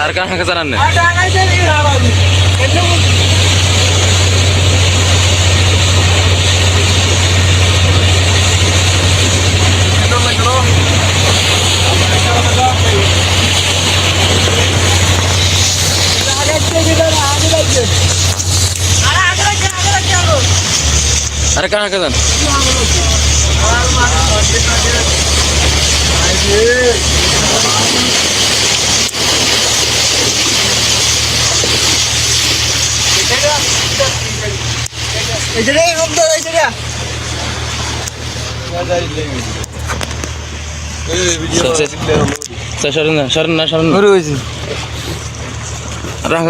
আর কাকে জানান না अरे कहाँ का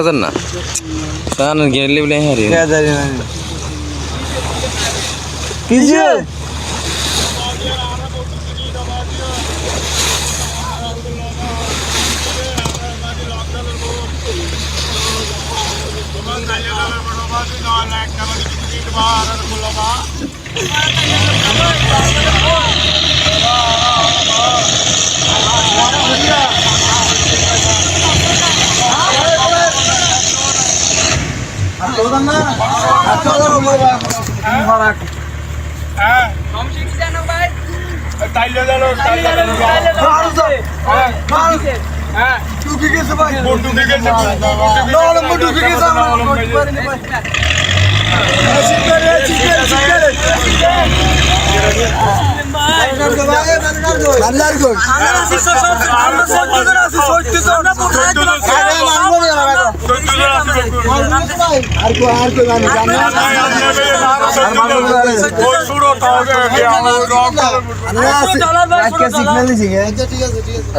जान ना kan geli boleh hari कीजिए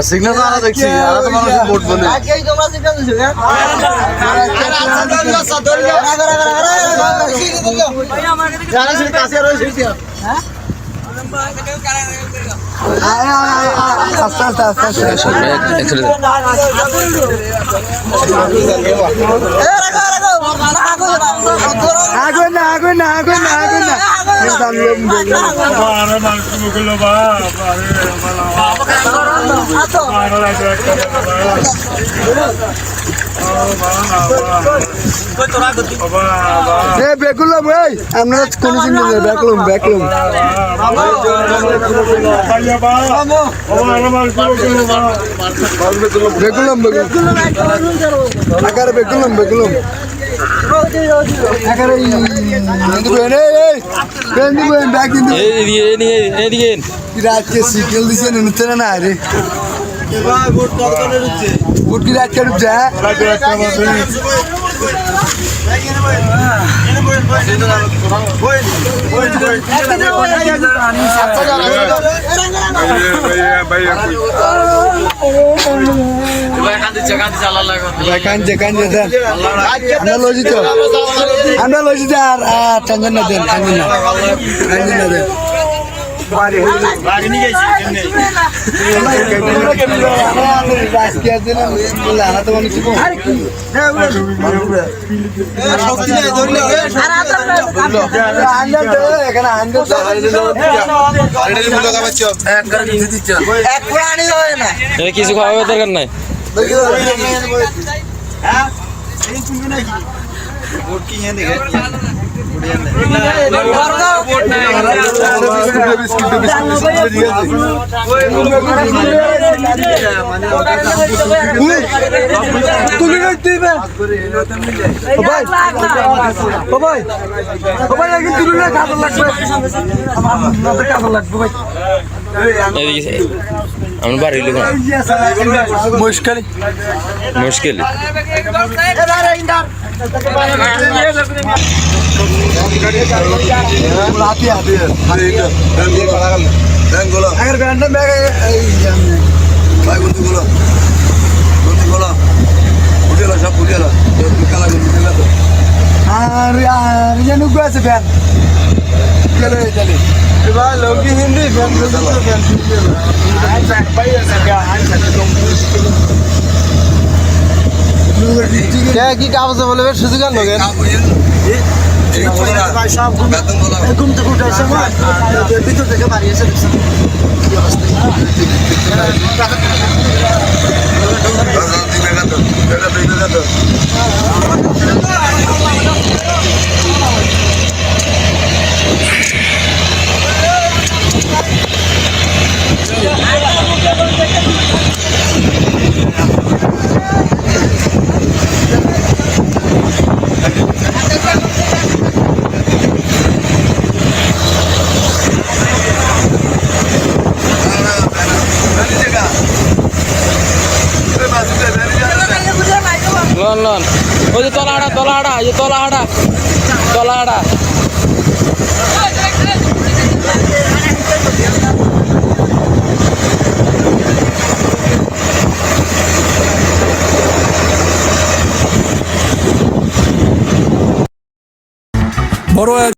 सिग्नल आना देखिए यार तुम्हारा बोर्ड बने आगे तुम्हारा सिग्नल दीजिए जाना से कासे रोज सिटिया हैं आस्ते বেকুলম এই আমরা কোন চিন্তা নেই বেকুলম বেকুলম বেকুলম বেকুলম আকার বেকুলম বেকুলম আকার এই বেনে এই বেনি বেন ব্যাক দিন এদিকে রাত কে সিগন্যাল দিছে নিতে না রে ভাই ভোট কত করে রুছে ভোট কি রাত কে রুছে আমরা লজিত আর টেনশন না দেন টেনশন না দেন কিছু খাওয়া দরকার নাই আমরা বাড়ি লোক মুশকিল মুশকিল आती ব্যাংকগুলো আগের ব্যাংকটা ব্যাগ এই ভাই গুলো উঠেলো সব উঠেলো কালা গুলো তো আর আর জানো কো আছে ফ্যান গেলে চলে এবার লোকি হিন্দি ফ্যান ফ্যান ভাই আছে क्या की काम से बोले सुजी का लोग घूम तो घूम ऐसा हुआ भीतर देखे मारी ऐसे লন লন ওই যে তলা হাড়া এই যে তলা হাড়া বড়